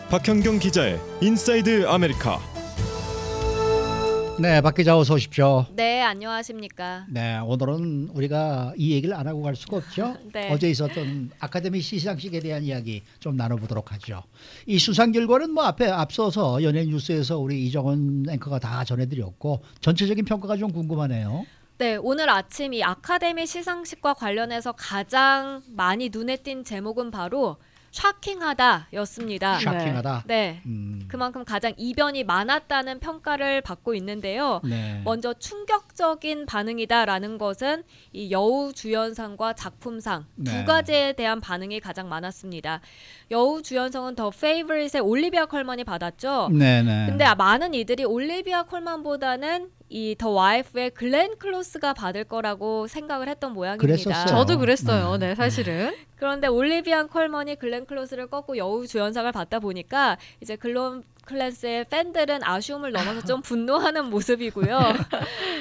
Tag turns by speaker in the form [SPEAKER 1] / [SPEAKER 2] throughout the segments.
[SPEAKER 1] 박현경 기자의 인사이드 아메리카.
[SPEAKER 2] 네, 박 기자 어서 오십시오.
[SPEAKER 3] 네, 안녕하십니까.
[SPEAKER 2] 네, 오늘은 우리가 이 얘기를 안 하고 갈 수가 없죠.
[SPEAKER 3] 네.
[SPEAKER 2] 어제 있었던 아카데미 시상식에 대한 이야기 좀 나눠보도록 하죠. 이 수상 결과는 뭐 앞서서 연예인 뉴스에서 우리 이정은 앵커가 다 전해드렸고 전체적인 평가가 좀 궁금하네요.
[SPEAKER 3] 네, 오늘 아침 이 아카데미 시상식과 관련해서 가장 많이 눈에 띈 제목은 바로 샤킹하다였습니다.
[SPEAKER 2] 샤킹하다.
[SPEAKER 3] 네, 그만큼 가장 이변이 많았다는 평가를 받고 있는데요.
[SPEAKER 2] 네.
[SPEAKER 3] 먼저 충격적인 반응이다라는 것은 이 여우주연상과 작품상
[SPEAKER 2] 네.
[SPEAKER 3] 두 가지에 대한 반응이 가장 많았습니다. 여우주연상은 더 페이버릿의 올리비아 컬먼이 받았죠.
[SPEAKER 2] 네네.
[SPEAKER 3] 근데 많은 이들이 올리비아 콜만보다는 이 더 와이프의 글렌 클로스가 받을 거라고 생각을 했던 모양입니다.
[SPEAKER 2] 그랬었어요.
[SPEAKER 4] 저도 그랬어요. 네, 사실은.
[SPEAKER 3] 그런데 올리비아 콜먼이 글렌 클로스를 꺾고 여우주연상을 받다 보니까 이제 글렌 클로스의 팬들은 아쉬움을 넘어서 좀 분노하는 모습이고요.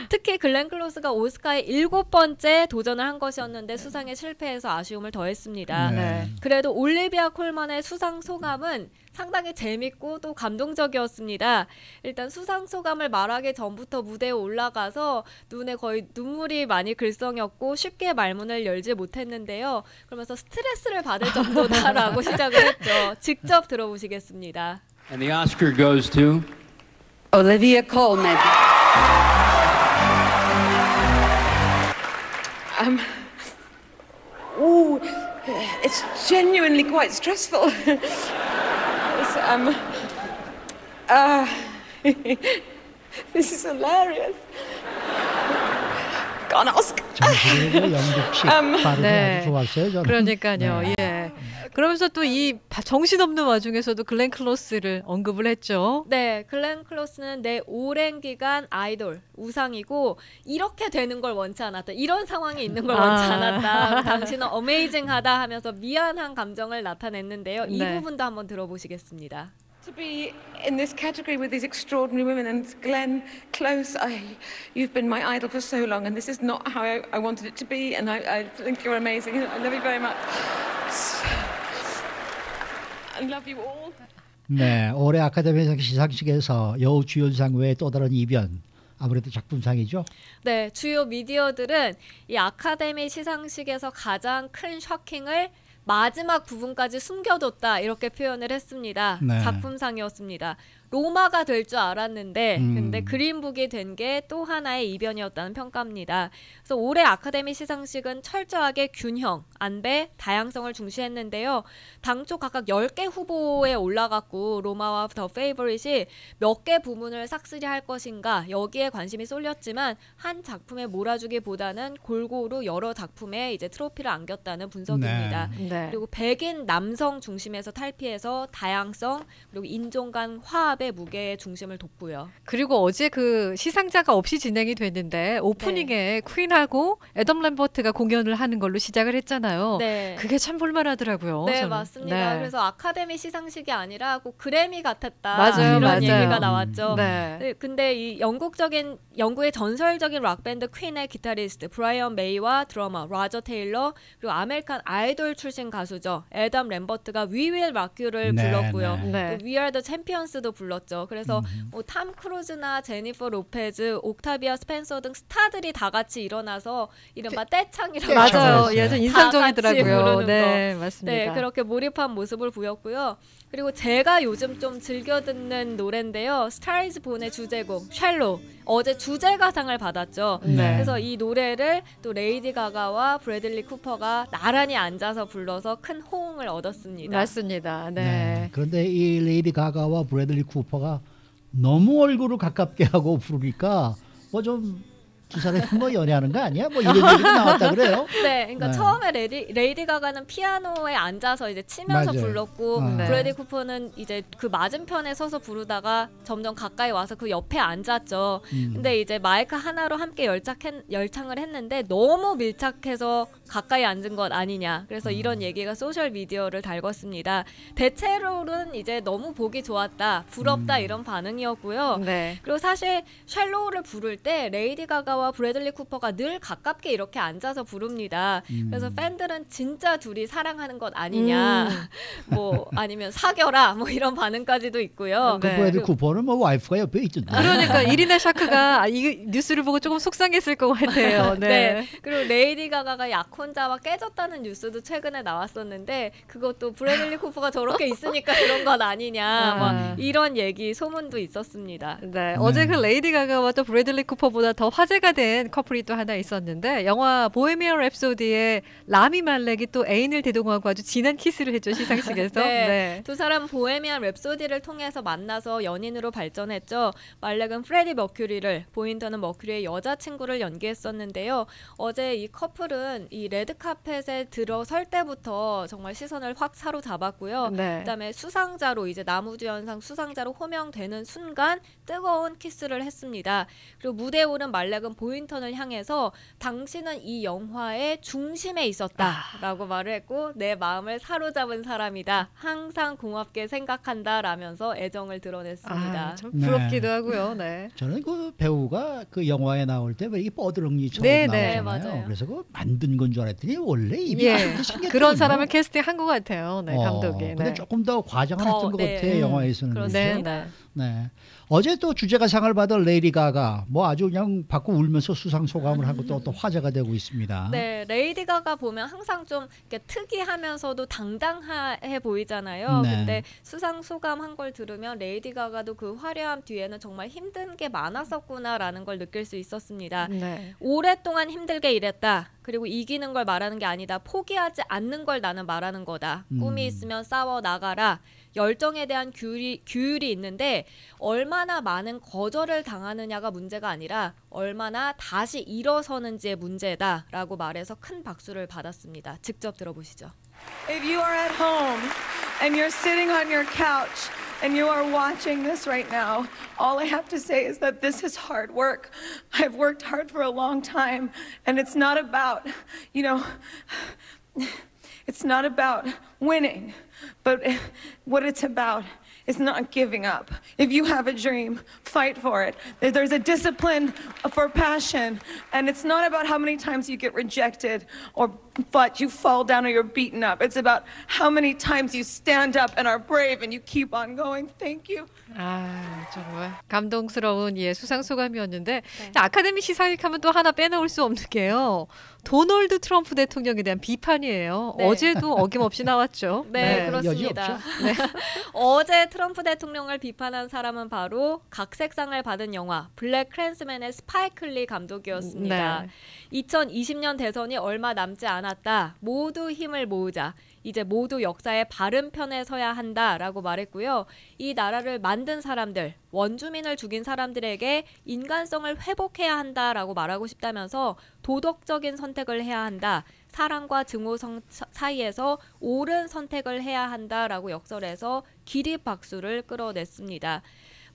[SPEAKER 3] 특히 글렌 클로스가 오스카에 7번째 도전을 한 것이었는데 수상에 실패해서 아쉬움을 더했습니다.
[SPEAKER 2] 네.
[SPEAKER 3] 그래도 올리비아 콜먼의 수상 소감은 상당히 재밌고 또 감동적이었습니다. 일단 수상 소감을 말하기 전부터 무대에 올라가서 눈에 거의 눈물이 많이 글썽였고 쉽게 말문을 열지 못했는데요. 그러면서 스트레스를 받을 정도다라고 시작을 했죠. 직접 들어보시겠습니다.
[SPEAKER 5] And the Oscar goes to
[SPEAKER 6] Olivia Colman. Oh, it's genuinely quite stressful. This is hilarious. Got an Oscar.
[SPEAKER 2] 정식으로 영국식 발음이
[SPEAKER 4] 네.
[SPEAKER 2] 아주 좋았어요. 저는.
[SPEAKER 4] 그러니까요.
[SPEAKER 2] 네.
[SPEAKER 4] 예. 그러면서 또 이 정신없는 와중에서도 글렌 클로스를 언급을 했죠.
[SPEAKER 3] 네, 글렌 클로스는 내 오랜 기간 아이돌 우상이고 이렇게 되는 걸 원치 않았다. 이런 상황이 있는 걸 원치 않았다. 당신은 어메이징하다 하면서 미안한 감정을 나타냈는데요. 이
[SPEAKER 4] 네.
[SPEAKER 3] 부분도 한번 들어보시겠습니다.
[SPEAKER 6] To be in this category with these extraordinary women and Glenn Close, you've been my idol for so long, and this is not how I wanted it to be. And I think you're amazing. I love you very much. I love you all.
[SPEAKER 2] 네, 올해 아카데미 시상식에서 여우주연상 외에 또 다른 이변, 아무래도 작품상이죠.
[SPEAKER 3] 네, 주요 미디어들은 이 아카데미 시상식에서 가장 큰 셔킹을 마지막 부분까지 숨겨뒀다 이렇게 표현을 했습니다.
[SPEAKER 2] 네.
[SPEAKER 3] 작품상이었습니다. 로마가 될 줄 알았는데 근데 그린북이 된 게 또 하나의 이변이었다는 평가입니다. 그래서 올해 아카데미 시상식은 철저하게 균형, 안배, 다양성을 중시했는데요. 당초 각각 10개 후보에 올라갔고 로마와 더 페이버릿이 몇 개 부문을 싹쓸이 할 것인가 여기에 관심이 쏠렸지만 한 작품에 몰아주기보다는 골고루 여러 작품에 이제 트로피를 안겼다는 분석입니다.
[SPEAKER 4] 네.
[SPEAKER 3] 그리고 백인 남성 중심에서 탈피해서 다양성 그리고 인종 간 화합의 무게의 중심을 뒀고요.
[SPEAKER 4] 그리고 어제 그 시상자가 없이 진행이 됐는데 오프닝에 퀸하고 애덤 램버트가 공연을 하는 걸로 시작을 했잖아요.
[SPEAKER 3] 네.
[SPEAKER 4] 그게 참 볼만하더라고요.
[SPEAKER 3] 네,
[SPEAKER 4] 저는.
[SPEAKER 3] 맞습니다.
[SPEAKER 4] 네.
[SPEAKER 3] 그래서 아카데미 시상식이 아니라 꼭 그래미 같았다.
[SPEAKER 4] 맞아요,
[SPEAKER 3] 이런
[SPEAKER 4] 맞아요.
[SPEAKER 3] 얘기가 나왔죠.
[SPEAKER 4] 네.
[SPEAKER 3] 네, 근데 이 영국의 전설적인 락밴드 퀸의 기타리스트 브라이언 메이와 드러머 로저 테일러 그리고 아메리칸 아이돌 출신 가수죠. 애덤 램버트가 We Will Rock You를
[SPEAKER 2] 네,
[SPEAKER 3] 불렀고요.
[SPEAKER 4] 네.
[SPEAKER 3] 또 We Are the Champions도 불렀죠. 그래서 뭐 탐 크루즈나 제니퍼 로페즈, 옥타비아 스펜서 등 스타들이 다 같이 일어나서 이른바 떼창이라고
[SPEAKER 4] 맞아요.
[SPEAKER 2] 그렇죠.
[SPEAKER 4] 예, 좀
[SPEAKER 3] 다
[SPEAKER 4] 인상적이더라고요.
[SPEAKER 3] 같이 부르는
[SPEAKER 4] 네,
[SPEAKER 3] 거.
[SPEAKER 4] 맞습니다.
[SPEAKER 3] 네, 그렇게 몰입한 모습을 보였고요. 그리고 제가 요즘 좀 즐겨 듣는 노래인데요. 스타즈 본의 주제곡 샬로 어제 주제가상을 받았죠.
[SPEAKER 4] 네.
[SPEAKER 3] 그래서 이 노래를 또 레이디 가가와 브래들리 쿠퍼가 나란히 앉아서 불러서 큰 호응을 얻었습니다.
[SPEAKER 4] 맞습니다. 네.
[SPEAKER 2] 네. 그런데 이 레이디 가가와 브래들리 쿠퍼가 너무 얼굴을 가깝게 하고 부르니까 뭐 좀 두 사람이 뭐 연애하는 거 아니야? 뭐 이런 얘기도 나왔다 그래요.
[SPEAKER 3] 네, 그러니까
[SPEAKER 2] 네.
[SPEAKER 3] 처음에 레이디 가가는 피아노에 앉아서 이제 치면서
[SPEAKER 2] 맞아요.
[SPEAKER 3] 불렀고
[SPEAKER 2] 네.
[SPEAKER 3] 브래디 쿠퍼는 이제 그 맞은편에 서서 부르다가 점점 가까이 와서 그 옆에 앉았죠. 근데 이제 마이크 하나로 함께 열창을 했는데 너무 밀착해서 가까이 앉은 것 아니냐. 그래서 이런 얘기가 소셜 미디어를 달궜습니다. 대체로는 이제 너무 보기 좋았다, 부럽다 이런 반응이었고요.
[SPEAKER 4] 네.
[SPEAKER 3] 그리고 사실 샬로우를 부를 때 레이디 가가 가가와 브래들리 쿠퍼가 늘 가깝게 이렇게 앉아서 부릅니다. 그래서 팬들은 진짜 둘이 사랑하는 것 아니냐, 뭐 아니면 사겨라, 뭐 이런 반응까지도 있고요.
[SPEAKER 2] 그 브래들리 쿠퍼는 뭐 와이프가 옆에 있던데.
[SPEAKER 4] 그러니까 이리나 샤크가 이 뉴스를 보고 조금 속상했을 것 같아요. 네.
[SPEAKER 3] 네. 그리고 레이디 가가가 약혼자와 깨졌다는 뉴스도 최근에 나왔었는데 그것도 브래들리 쿠퍼가 저렇게 있으니까 그런 것 아니냐, 막 이런 얘기 소문도 있었습니다.
[SPEAKER 4] 네. 어제 그 레이디 가가와 또 브래들리 쿠퍼보다 더 화제가 된 커플이 또 하나 있었는데 영화 보헤미안 랩소디의 라미 말렉이 또 애인을 대동하고 아주 진한 키스를 했죠, 시상식에서.
[SPEAKER 3] 네.
[SPEAKER 4] 네.
[SPEAKER 3] 두 사람은 보헤미안 랩소디를 통해서 만나서 연인으로 발전했죠. 말렉은 프레디 머큐리를, 보인턴은 머큐리의 여자친구를 연기했었는데요. 어제 이 커플은 이 레드카펫에 들어설 때부터 정말 시선을 확 사로잡았고요.
[SPEAKER 4] 네.
[SPEAKER 3] 그다음에 수상자로, 이제 나무주연상 수상자로 호명되는 순간 뜨거운 키스를 했습니다. 그리고 무대에 오른 말렉은 보인턴을 향해서 당신은 이 영화의 중심에 있었다라고 말을 했고, 내 마음을 사로잡은 사람이다, 항상 고맙게 생각한다 라면서 애정을 드러냈습니다.
[SPEAKER 4] 참 부럽기도 하고요. 네.
[SPEAKER 2] 저는 그 배우가 그 영화에 나올 때 왜 이게 뻐드렁니처럼
[SPEAKER 4] 네, 네,
[SPEAKER 2] 나오잖아요.
[SPEAKER 3] 맞아요.
[SPEAKER 2] 그래서 그 만든 건 줄 알았더니 원래 입이
[SPEAKER 4] 예.
[SPEAKER 2] 그렇게 생겼거든요.
[SPEAKER 4] 그런 사람을 캐스팅한 것 같아요. 네, 감독이.
[SPEAKER 2] 근데
[SPEAKER 4] 네.
[SPEAKER 2] 조금 더 과장을
[SPEAKER 3] 더,
[SPEAKER 2] 했던 것
[SPEAKER 3] 네.
[SPEAKER 2] 같아요. 영화에서는.
[SPEAKER 3] 그렇습니다.
[SPEAKER 4] 네, 네.
[SPEAKER 2] 네. 어제 또 주제가 상을 받은 레이디 가가 뭐 아주 그냥 받고 울면서 수상 소감을 하고 또 화제가 되고 있습니다.
[SPEAKER 3] 네, 레이디 가가 보면 항상 좀 이렇게 특이하면서도 당당해 보이잖아요.
[SPEAKER 2] 네.
[SPEAKER 3] 근데 수상 소감한 걸 들으면 레이디 가가도 그 화려함 뒤에는 정말 힘든 게 많았었구나라는 걸 느낄 수 있었습니다.
[SPEAKER 4] 네.
[SPEAKER 3] 오랫동안 힘들게 일했다. 그리고 이기는 걸 말하는 게 아니다. 포기하지 않는 걸 나는 말하는 거다. 꿈이 있으면 싸워 나가라. 열정에 대한 규율이 있는데 얼마나 많은 거절을 당하느냐가 문제가 아니라 얼마나 다시 일어서는지의 문제다라고 말해서 큰 박수를 받았습니다. 직접 들어보시죠.
[SPEAKER 6] If you are at home and you're sitting on your couch and you are watching this right now, all I have to say is that this is hard work. I've worked hard for a long time, and it's not about, it's not about winning, but what it's about is not giving up. If you have a dream, fight for it. There's a discipline for passion, and it's not about how many times you get rejected but you fall down or you're beaten up. It's about how many times you stand up and are brave and you keep on going. Thank you.
[SPEAKER 4] 아, 정말 감동스러운 수상 소감이었는데 자, 아카데미 시상식하면 또 하나 빼놓을 수 없는 게요. 도널드 트럼프 대통령에 대한 비판이에요.
[SPEAKER 3] 네.
[SPEAKER 4] 어제도 어김없이 나왔죠.
[SPEAKER 3] 네,
[SPEAKER 2] 여지
[SPEAKER 3] 그렇습니다.
[SPEAKER 2] 없죠?
[SPEAKER 3] 네. 어제 트럼프 대통령을 비판한 사람은 바로 각색상을 받은 영화 블랙 클랜스맨의 스파이크 리 감독이었습니다.
[SPEAKER 4] 네.
[SPEAKER 3] 2020년 대선이 얼마 남지 않았다. 모두 힘을 모으자. 이제 모두 역사의 바른 편에 서야 한다라고 말했고요. 이 나라를 만든 사람들, 원주민을 죽인 사람들에게 인간성을 회복해야 한다라고 말하고 싶다면서 도덕적인 선택을 해야 한다. 사랑과 증오성 사이에서 옳은 선택을 해야 한다라고 역설해서 기립박수를 끌어냈습니다.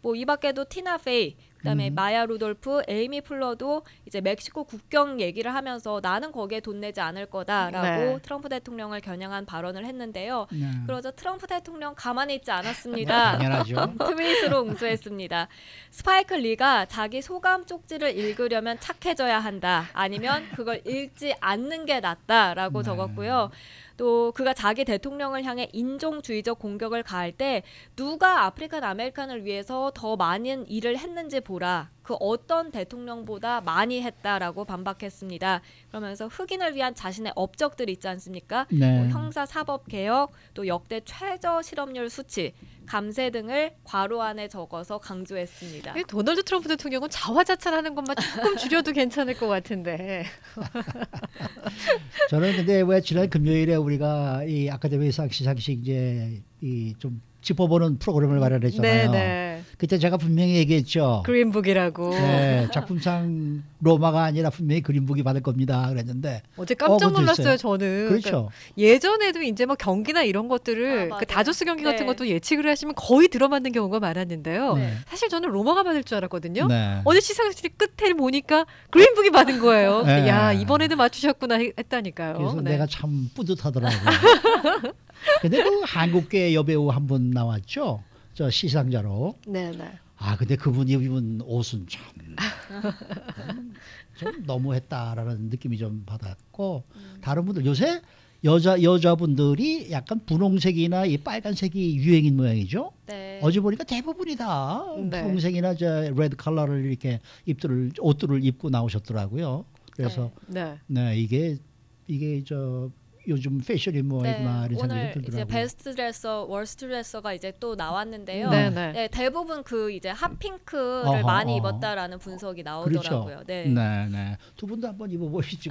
[SPEAKER 3] 뭐 이 밖에도 티나 페이, 그다음에 마야 루돌프, 에이미 플러도 이제 멕시코 국경 얘기를 하면서 나는 거기에 돈 내지 않을 거다라고
[SPEAKER 4] 네.
[SPEAKER 3] 트럼프 대통령을 겨냥한 발언을 했는데요.
[SPEAKER 2] 네.
[SPEAKER 3] 그러자 트럼프 대통령 가만히 있지 않았습니다.
[SPEAKER 2] 당연하죠.
[SPEAKER 3] 트윗으로 응수했습니다. 스파이크 리가 자기 소감 쪽지를 읽으려면 착해져야 한다. 아니면 그걸 읽지 않는 게 낫다라고 적었고요. 또 그가 자기 대통령을 향해 인종주의적 공격을 가할 때 누가 아프리칸 아메리칸을 위해서 더 많은 일을 했는지 보라. 그 어떤 대통령보다 많이 했다라고 반박했습니다. 그러면서 흑인을 위한 자신의 업적들 있지 않습니까?
[SPEAKER 2] 네.
[SPEAKER 3] 뭐 형사 사법 개혁, 또 역대 최저 실업률 수치, 감세 등을 괄호 안에 적어서 강조했습니다.
[SPEAKER 4] 도널드 트럼프 대통령은 자화자찬하는 것만 조금 줄여도 괜찮을 것 같은데.
[SPEAKER 2] 저는 근데 왜 지난 금요일에 우리가 이 아카데미상 시상식 이제 이 좀 짚어보는 프로그램을 마련했잖아요.
[SPEAKER 4] 네.
[SPEAKER 2] 그때 제가 분명히 얘기했죠.
[SPEAKER 4] 그린북이라고.
[SPEAKER 2] 네, 작품상 로마가 아니라 분명히 그린북이 받을 겁니다. 그랬는데
[SPEAKER 4] 어제 깜짝
[SPEAKER 2] 그것도
[SPEAKER 4] 놀랐어요,
[SPEAKER 2] 있어요.
[SPEAKER 4] 저는.
[SPEAKER 2] 그렇죠.
[SPEAKER 4] 그러니까 예전에도 이제 뭐 경기나 이런 것들을
[SPEAKER 3] 맞아요.
[SPEAKER 4] 그 다저스 경기 같은
[SPEAKER 3] 네.
[SPEAKER 4] 것도 예측을 하시면 거의 들어맞는 경우가 많았는데요.
[SPEAKER 2] 네.
[SPEAKER 4] 사실 저는 로마가 받을 줄 알았거든요.
[SPEAKER 2] 네.
[SPEAKER 4] 어제 시상식 끝에 보니까 그린북이 받은 거예요.
[SPEAKER 2] 네.
[SPEAKER 4] 야, 이번에도 맞추셨구나 했다니까요.
[SPEAKER 2] 그래서
[SPEAKER 4] 네.
[SPEAKER 2] 내가 참 뿌듯하더라고요. 근데 그 한국계 여배우 한 분 나왔죠. 저 시상자로.
[SPEAKER 4] 네, 네.
[SPEAKER 2] 아 근데 그분이 입은 옷은 참 좀 너무했다라는 느낌이 좀 받았고 다른 분들 요새 여자분들이 약간 분홍색이나 이 빨간색이 유행인 모양이죠.
[SPEAKER 3] 네.
[SPEAKER 2] 어제 보니까 대부분이 다
[SPEAKER 4] 네.
[SPEAKER 2] 분홍색이나 저 레드 컬러를 이렇게 옷들을 입고 나오셨더라고요. 그래서
[SPEAKER 4] 네.
[SPEAKER 2] 네 이게 저 요즘 패션이 뭐이구나 이런 생각이
[SPEAKER 3] 오늘 이제
[SPEAKER 2] 들더라고요.
[SPEAKER 3] 베스트 드레서, 월스트 드레서가 이제 또 나왔는데요.
[SPEAKER 4] 네.
[SPEAKER 3] 네, 대부분 그 이제 핫핑크를
[SPEAKER 2] 어허,
[SPEAKER 3] 많이
[SPEAKER 2] 어허.
[SPEAKER 3] 입었다라는 분석이
[SPEAKER 2] 그렇죠.
[SPEAKER 3] 나오더라고요. 네.
[SPEAKER 2] 네. 두 분도 한번 입어보시죠.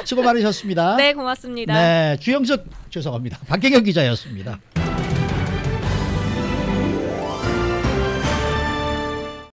[SPEAKER 2] 수고 많으셨습니다.
[SPEAKER 3] 네, 고맙습니다.
[SPEAKER 2] 네, 주영석 죄송합니다. 박경영 기자였습니다.